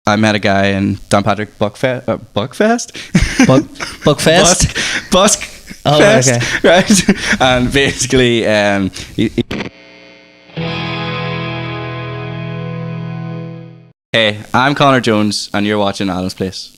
I met a guy in Downpatrick Buckfest. Buckfest? Busk Oh, Fest, okay. right? And basically, hey, I'm Conor Jones, and you're watching Adam's Place.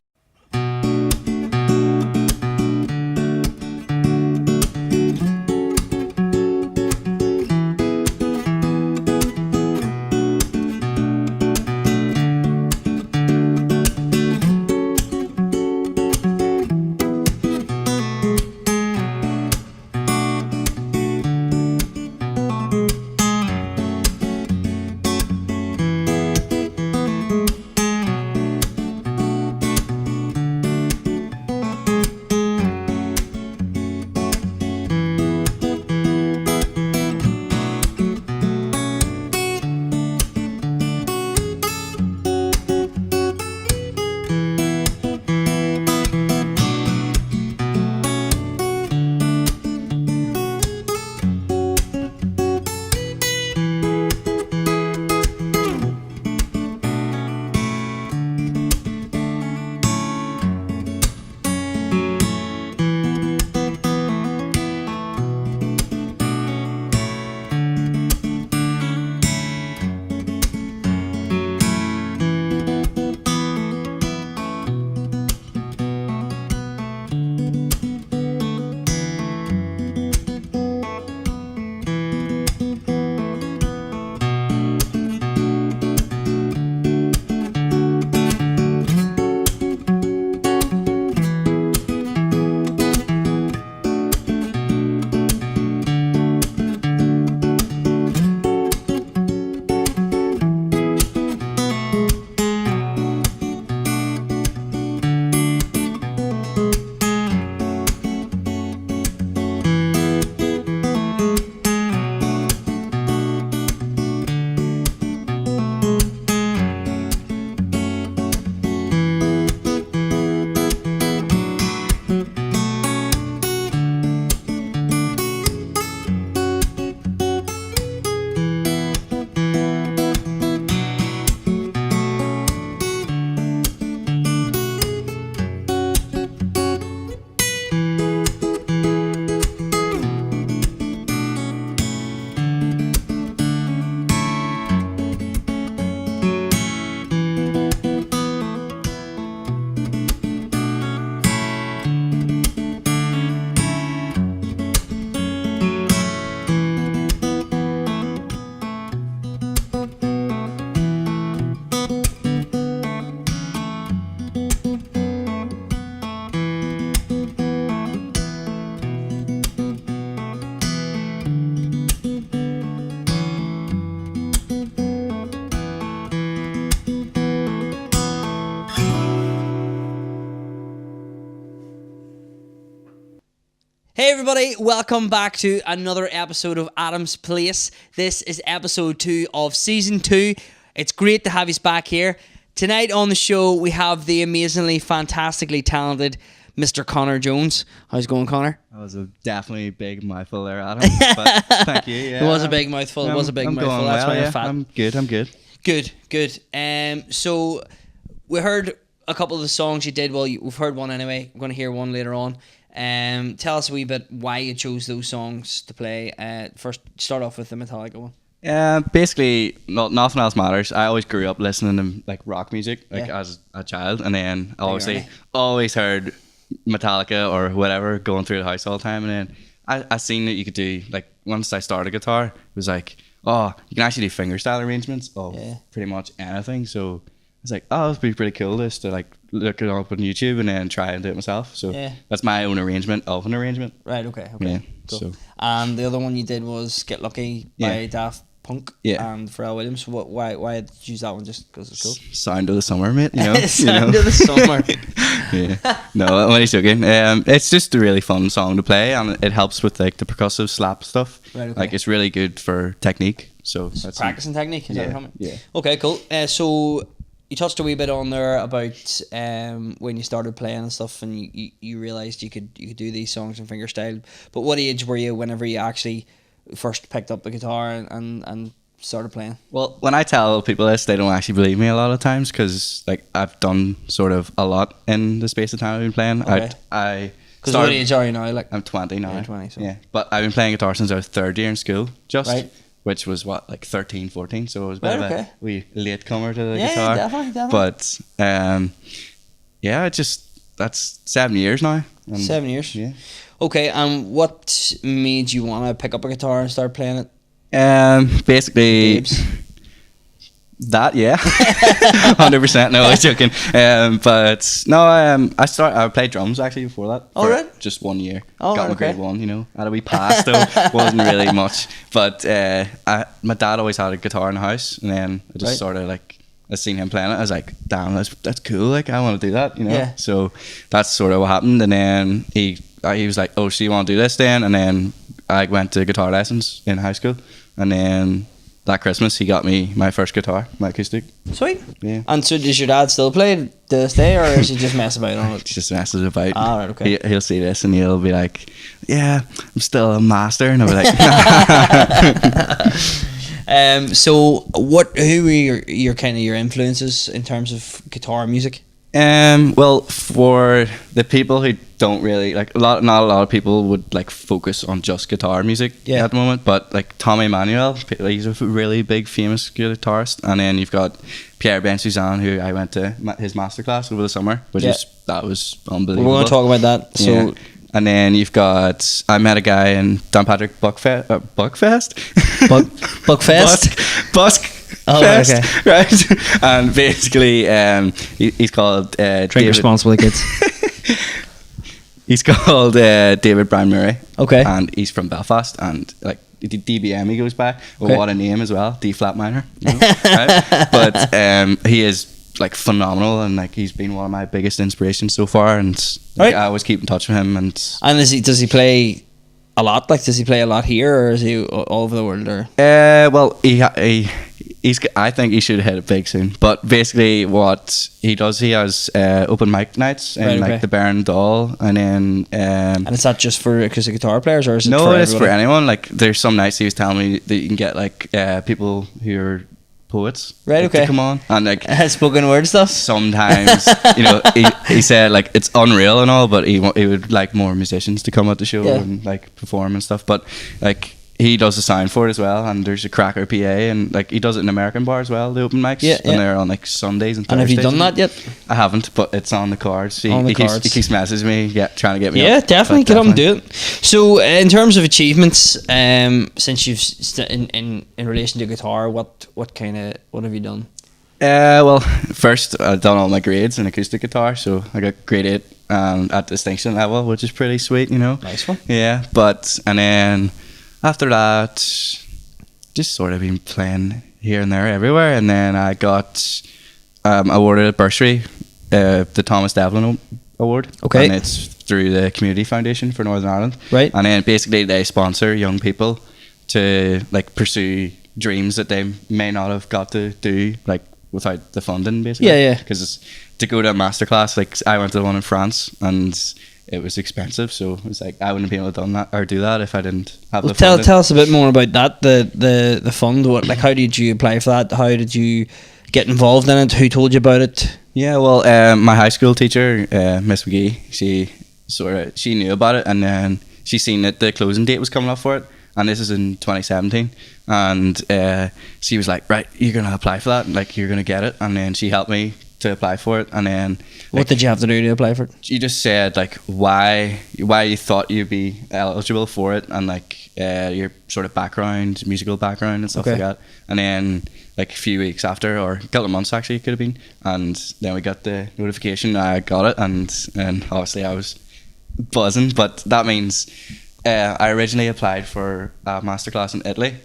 Hey everybody, welcome back to another episode of Adam's Place. This is episode 2 of season 2. It's great to have you back here. Tonight on the show we have the amazingly, fantastically talented Mr. Conor Jones. How's it going, Conor? That was a definitely big mouthful there, Adam. But thank you. Yeah, It was a big mouthful. I'm going That's well, why yeah. I'm fat. I'm good. Good. So we heard a couple of the songs you did. Well, we've heard one anyway. We're going to hear one later on. Tell us a wee bit why you chose those songs to play. First, start off with the Metallica one. Basically, nothing else matters. I always grew up listening to like rock music, as a child, and then obviously always heard Metallica or whatever going through the house all the time. And then I seen that you could do, like, once I started guitar, it was like, oh, you can actually do fingerstyle arrangements of pretty much anything. So I was like, oh, that'd be pretty cool just to like look it up on YouTube and then try and do it myself. So that's my own arrangement of an arrangement. Right, okay. Yeah, cool. so. And the other one you did was Get Lucky by Daft Punk and Pharrell Williams. So why did you use that one? Just because it's cool? Sound of the summer, mate. You know, Sound of the summer. Yeah. No, I'm only joking. It's just a really fun song to play, and it helps with like the percussive slap stuff. Right, okay. Like, it's really good for technique. So that's practicing technique. Is that what you're yeah. Okay, cool. So you touched a wee bit on there about when you started playing and stuff, and you realised you could do these songs in fingerstyle. But what age were you whenever you actually first picked up the guitar and started playing? Well, when I tell people this, they don't actually believe me a lot of times because like I've done sort of a lot in the space of time I've been playing. Okay. Because what age are you now? Like I'm 20 now. Yeah, 20. So. Yeah, but I've been playing guitar since I was third year in school, Right. which was what, like 13, 14. So it was a bit Right, of okay. a wee late comer to the Yeah, guitar. definitely. But yeah, that's 7 years now. And 7 years. Yeah. Okay, what made you want to pick up a guitar and start playing it? Basically. Babes. That, yeah. 100%. No, I was joking. But no, I played drums actually before that. Oh, for right. Just 1 year. Oh, Got right, my grade okay. 1, you know. Had a wee pass though. Wasn't really much. But my dad always had a guitar in the house, and then I just Right. sort of like, I seen him playing it. I was like, damn, that's cool. Like, I want to do that, you know. Yeah. So that's sort of what happened. And then he was like, oh, so you want to do this then? And then I went to guitar lessons in high school, and then that Christmas he got me my first guitar, my acoustic. Sweet. Yeah. And so does your dad still play to this day, or is he just messing about on it? Just messes about. Ah, right, okay. He'll see this and he'll be like, yeah, I'm still a master. And I'll be like, So who were your kind of your influences in terms of guitar music? well, for the people who don't really like not a lot of people would like focus on just guitar music Yeah. at the moment, but like Tommy Emmanuel, he's a really big famous guitarist, and then you've got Pierre Ben Suzanne, who I went to his masterclass over the summer, which Yeah. that was We're unbelievable. going to talk about that. So Yeah. And then you've got, I met a guy in Downpatrick Buckfest. Buckfest? Busk. Oh, Fest, okay. Right. And basically, he's called drink David. responsibly, kids. He's called David Brian Murray. Okay. And he's from Belfast, and like DBM he goes by. Well, Okay. what a name as well, D flat minor. You know, right? But he is like phenomenal, and like he's been one of my biggest inspirations so far, and like, Right. I always keep in touch with him. And Does he play a lot? Like, does he play a lot here, or is he all over the world? Or well, I think he should hit it big soon. But basically, what he does, he has open mic nights in Right, okay. like the Bear and Doll, and then and is that just for acoustic guitar players, or is it no, for it's for everybody? anyone. Like there's some nights he was telling me that you can get like people who are poets, Right, like, okay. to come on, and like Spoken word stuff. sometimes you know he said like it's unreal and all, but he would like more musicians to come at the show Yeah. and like perform and stuff. But like he does the sound for it as well, and there's a cracker PA, and like he does it in American bar as well, the open mics. Yeah, yeah. And they're on like Sundays and And Thursdays. have you done that yet? I haven't, but it's on the cards. On the he cards. keeps messaging me, trying to get me Yeah, up. definitely But get up and do it. So, in terms of achievements, since you've in relation to guitar, what have you done? Well, first I done all my grades in acoustic guitar, so I got grade 8 at distinction level, which is pretty sweet, you know. Nice one. Yeah, and then after that, just sort of been playing here and there, everywhere, and then I got awarded a bursary, the Thomas Devlin Award. Okay. And it's through the Community Foundation for Northern Ireland. Right. And then basically they sponsor young people to like pursue dreams that they may not have got to do like without the funding, basically. Yeah, yeah. Because to go to a masterclass, like I went to the one in France, and it was expensive, so it was like I wouldn't be able to done that or do that if I didn't have the funding. Tell us a bit more about that. The fund. Like, how did you apply for that? How did you get involved in it? Who told you about it? Yeah, well, my high school teacher, Miss McGee, she knew about it, and then she seen that the closing date was coming up for it, and this is in 2017, and she was like, right, you're gonna apply for that, like you're gonna get it, and then she helped me to apply for it, and then What did you have to do to apply for it? she just said like why you thought you'd be eligible for it, and like your sort of background, musical background and stuff Okay. like that. And then like a few weeks after, or a couple of months actually, it could have been, and then we got the notification. I got it, and obviously I was buzzing. But that means I originally applied for a masterclass in Italy,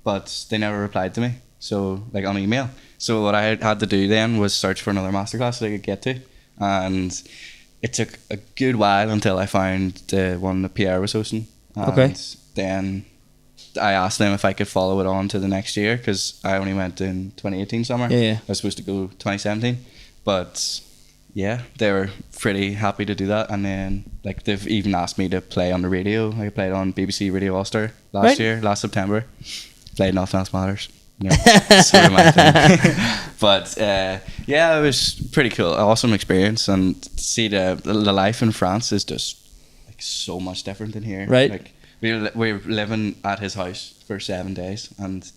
but they never replied to me. So like on email. So what I had to do then was search for another masterclass that I could get to, and it took a good while until I found the one that Pierre was hosting. And Okay. then I asked them if I could follow it on to the next year, because I only went in 2018 summer. Yeah. I was supposed to go 2017, but yeah, they were pretty happy to do that. And then like they've even asked me to play on the radio. I played on BBC Radio Ulster Right. last September. Played Nothing Else Matters. You know, sort of my thing. But yeah, it was pretty cool, awesome experience, and to see the life in France is just like so much different than here. Right. Like we were living at his house for 7 days, and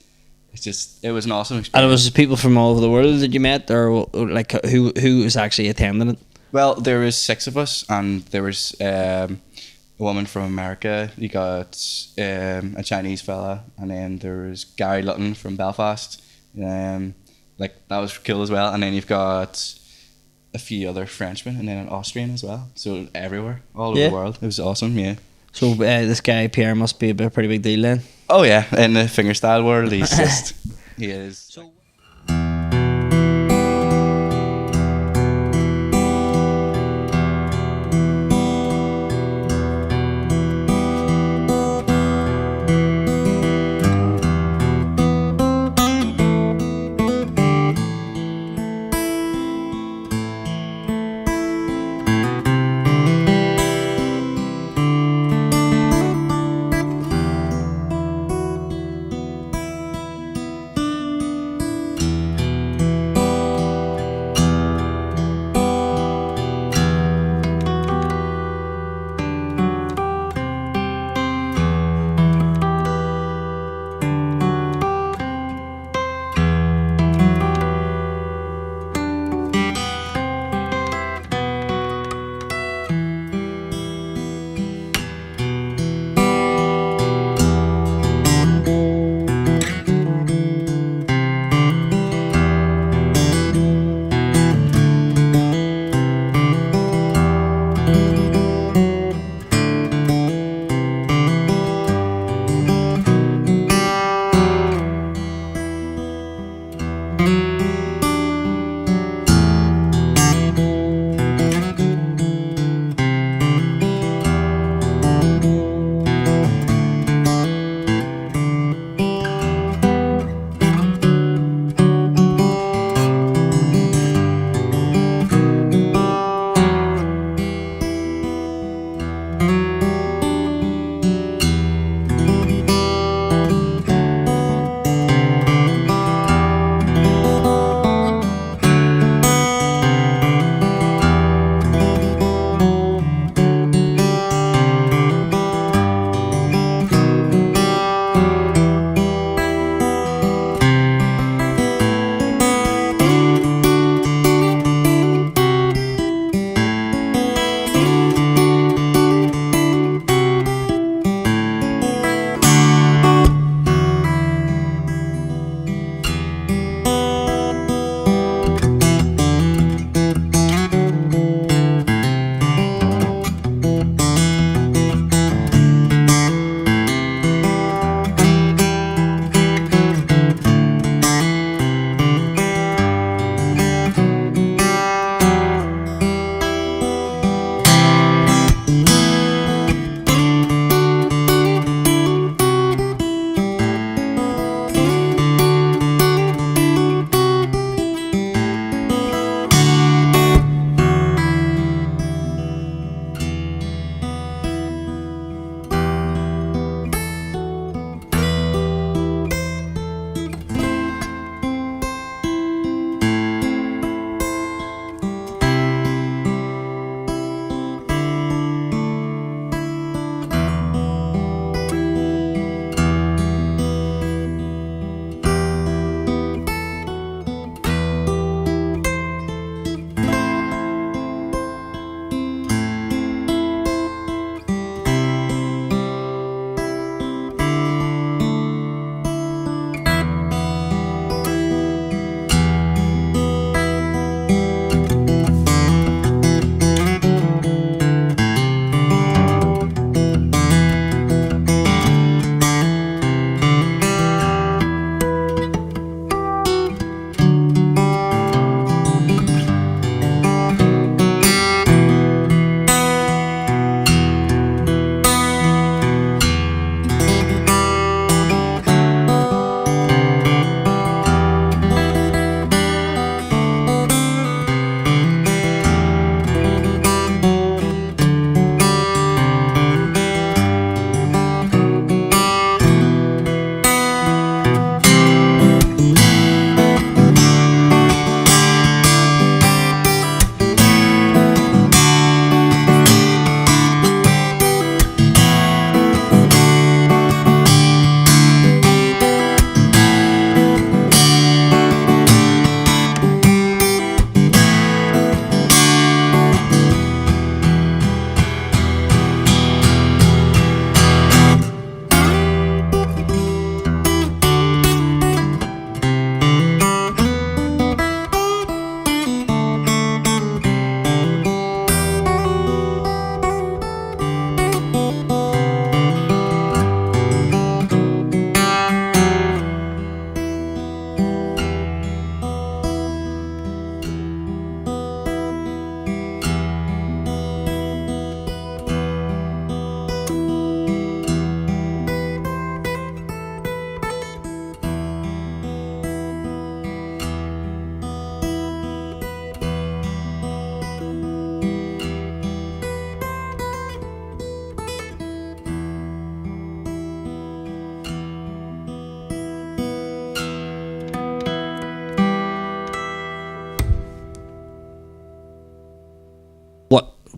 it was an awesome experience. And it was people from all over the world that you met, or like who was actually attending it? Well, there was 6 of us, and there was a woman from America. You got a Chinese fella, and then there was Gary Lutton from Belfast. Like that was cool as well. And then you've got a few other Frenchmen, and then an Austrian as well. So everywhere, all over the world. It was awesome. Yeah. So this guy Pierre must be a pretty big deal then. Oh yeah, in the fingerstyle world, he is. So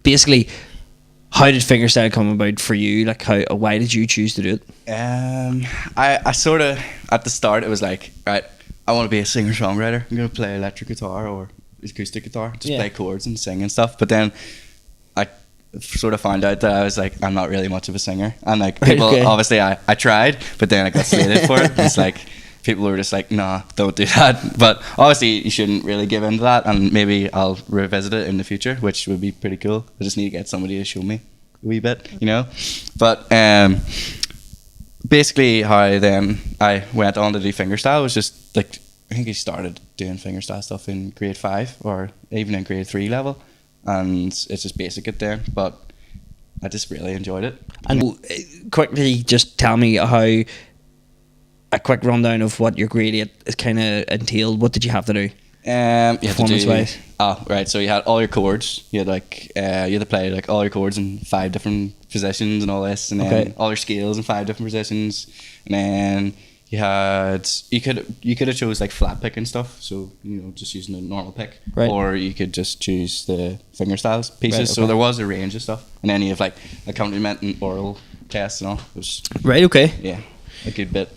basically, how did fingerstyle come about for you? Like, why did you choose to do it? I sort of, at the start, it was like, right, I want to be a singer-songwriter. I'm going to play electric guitar or acoustic guitar, just play chords and sing and stuff. But then I sort of found out that I was like, I'm not really much of a singer. And like, people, obviously I tried, but then I got slated for it. It's like, people were just like, nah, don't do that. But obviously you shouldn't really give in to that, and maybe I'll revisit it in the future, which would be pretty cool. I just need to get somebody to show me a wee bit, you know. But basically how then I went on to do fingerstyle was just like, I think I started doing fingerstyle stuff in grade 5 or even in grade 3 level, and it's just basic at there, but I just really enjoyed it. And quickly just tell me how, a quick rundown of what your grade 8 is kind of entailed. What did you have to do? Performance-wise? Oh, right. So you had all your chords. You had like you had to play like all your chords in 5 different positions and all this, and then all your scales in 5 different positions, and then you could have chose like flat pick and stuff. So you know, just using a normal pick, or you could just choose the fingerstyles pieces. So there was a range of stuff, and then you have like accompaniment and oral tests and all. It was yeah, a good bit.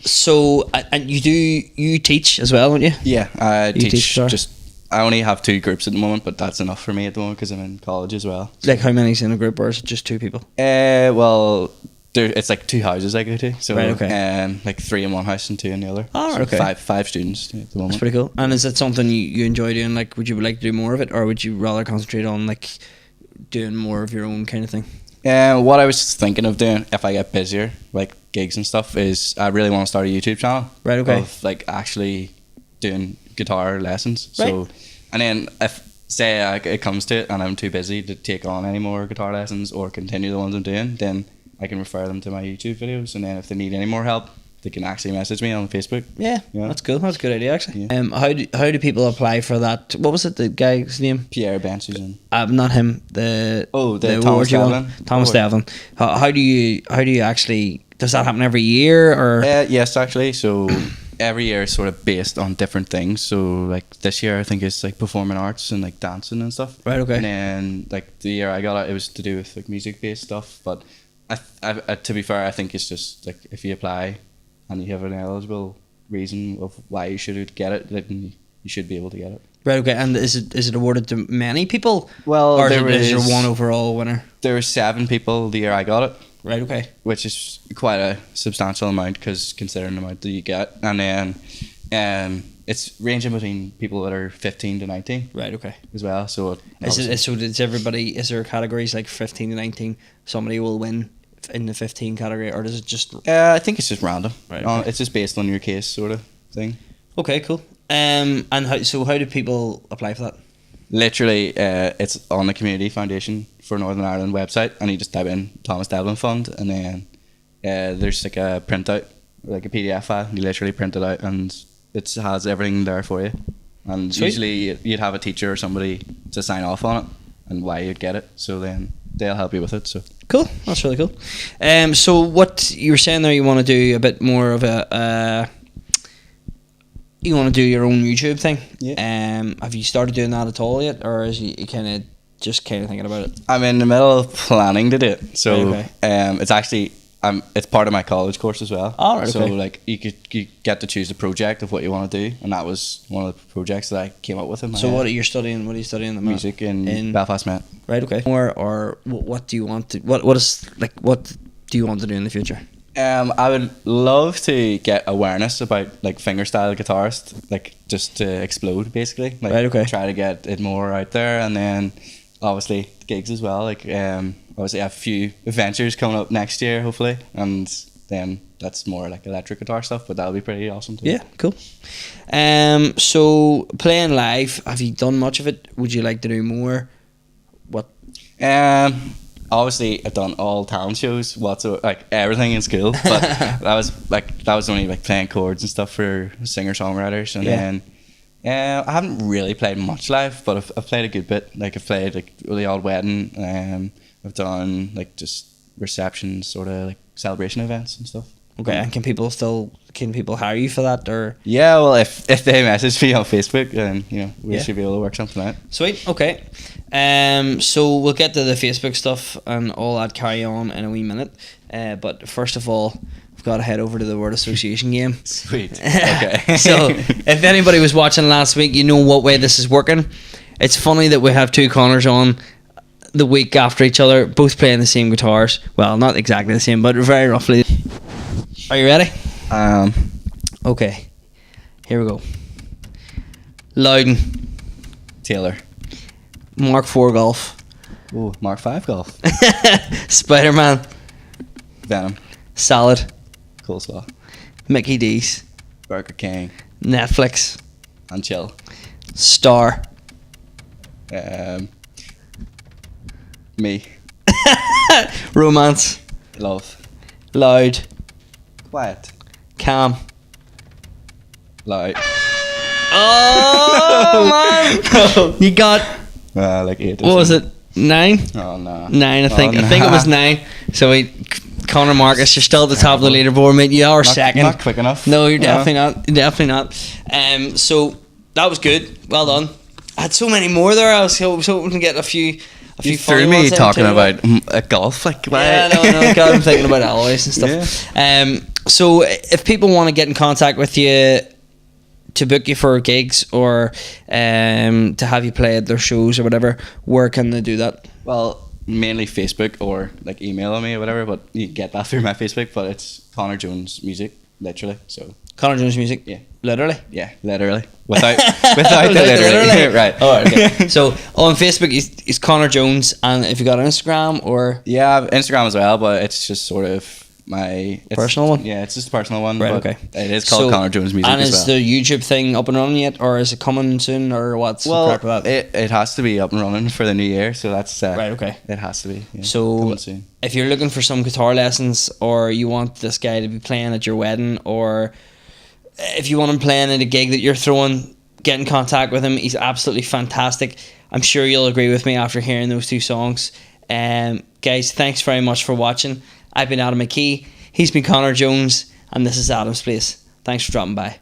So and you teach as well, don't you? Yeah, I teach just. I only have 2 groups at the moment, but that's enough for me at the moment because I'm in college as well. Like, how many's in a group, or is it just 2 people? Well, it's like 2 houses I go to, so like 3 in one house and 2 in the other. Oh, so five students at the moment. That's pretty cool. And is that something you enjoy doing? Like, would you like to do more of it, or would you rather concentrate on like doing more of your own kind of thing? What I was thinking of doing if I get busier, like gigs and stuff, is I really want to start a YouTube channel. Of like actually doing guitar lessons. So, and then if say it comes to it and I'm too busy to take on any more guitar lessons or continue the ones I'm doing, then I can refer them to my YouTube videos, and then if they need any more help, they can actually message me on Facebook. Yeah, that's cool. That's a good idea, actually. Yeah. How do people apply for that? What was it, the guy's name? Pierre Bensusan. Not him. The Thomas Devlin. Thomas Devlin. How do you actually? Does that happen every year, or? Yes, actually. So every year is sort of based on different things. So like this year, I think it's like performing arts and like dancing and stuff. Right. Okay. And then like the year I got it was to do with like music based stuff. But I to be fair, I think it's just like if you apply and you have an eligible reason of why you should get it, then you should be able to get it. Right, okay. And is it awarded to many people? Well, or is there one overall winner? There were 7 people the year I got it. Right, okay. Which is quite a substantial amount because considering the amount that you get. And then it's ranging between people that are 15 to 19. Right, okay. As well. So is there categories like 15 to 19? Somebody will win in the 15 category, or does it just? I think it's just random. Right. Okay. It's just based on your case, sort of thing. Okay, cool. And how do people apply for that? Literally, it's on the Community Foundation for Northern Ireland website, and you just type in Thomas Devlin Fund, and then there's like a printout, like a PDF file. You literally print it out, and it has everything there for you. And Sweet. Usually you'd have a teacher or somebody to sign off on it and why you'd get it. So then they'll help you with it. So cool. That's really cool. So what you were saying there, you want to do a bit more of a. You want to do your own YouTube thing. Yeah. Have you started doing that at all yet, or is you kind of thinking about it? I'm in the middle of planning to do it. So it's actually it's part of my college course as well. Oh, right, so like you get to choose a project of what you want to do, and that was one of the projects that I came up with in my So head. what are you studying? What are you studying? The music in Belfast Met. Right. Okay. Or what do you want to? What do you want to do in the future? I would love to get awareness about like fingerstyle guitarist, like just to explode basically. Like, right, okay. Try to get it more out there, and then obviously gigs as well. Like obviously I have a few adventures coming up next year, hopefully, and then that's more like electric guitar stuff, but that'll be pretty awesome too. Yeah, cool. So playing live, have you done much of it? Would you like to do more? What? Obviously I've done all talent shows, like everything in school, but that was only like playing chords and stuff for singer-songwriters, and then I haven't really played much live, but I've played a good bit. Like I've played like the odd wedding, I've done like just receptions, sort of like celebration events and stuff. Okay, and can people hire you for that, or? Yeah, well, if they message me on Facebook, then we should be able to work something out. Sweet. Okay. So we'll get to the Facebook stuff and all that carry on in a wee minute. But first of all, we've got to head over to the word association game. Sweet. Okay. So if anybody was watching last week, you know what way this is working. It's funny that we have two Conors on the week after each other, both playing the same guitars. Well, not exactly the same, but very roughly. Are you ready? Okay. Here we go. Loudon. Taylor. Mark IV Golf. Ooh, Mark V Golf. Spider-Man. Venom. Salad. Coleslaw. Mickey D's. Burger King. Netflix. And chill. Star. Me. Romance. Love. Loud. Quiet. Calm. Loud. Oh man! You got like 8. what was it? 9? Oh no. 9, I think. Oh, I think it was 9. So Conor Marcus, you're still at the top of the leaderboard, mate. You are second. Not quick enough. No, you're definitely not. You're definitely not. So that was good. Well done. I had so many more there. I was hoping to get a few. You threw me talking about golf, like why? Yeah, no. God, I'm thinking about alloys and stuff. Yeah. So if people want to get in contact with you to book you for gigs or to have you play at their shows or whatever, where can they do that? Well, mainly Facebook or like email me or whatever. But you get that through my Facebook. But it's Conor Jones Music, literally. So Conor Jones Music. Yeah. Literally. Yeah, literally. Without the literally. Right. Oh, okay. So on Facebook, he's Conor Jones, and if you got an Instagram or yeah, I have Instagram as well, but it's just sort of my personal one. Yeah, it's just a personal one. Right. But Okay. It is called Conor Jones Music. And as is well. the YouTube thing up and running yet, or is it coming soon, or what's the crack with that? It has to be up and running for the new year, so that's right. Okay. It has to be. Yeah, so if you're looking for some guitar lessons, or you want this guy to be playing at your wedding, or if you want him playing at a gig that you're throwing, get in contact with him. He's absolutely fantastic. I'm sure you'll agree with me after hearing those 2 songs. Guys, thanks very much for watching. I've been Adam McKee. He's been Conor Jones, and this is Adam's Place. Thanks for dropping by.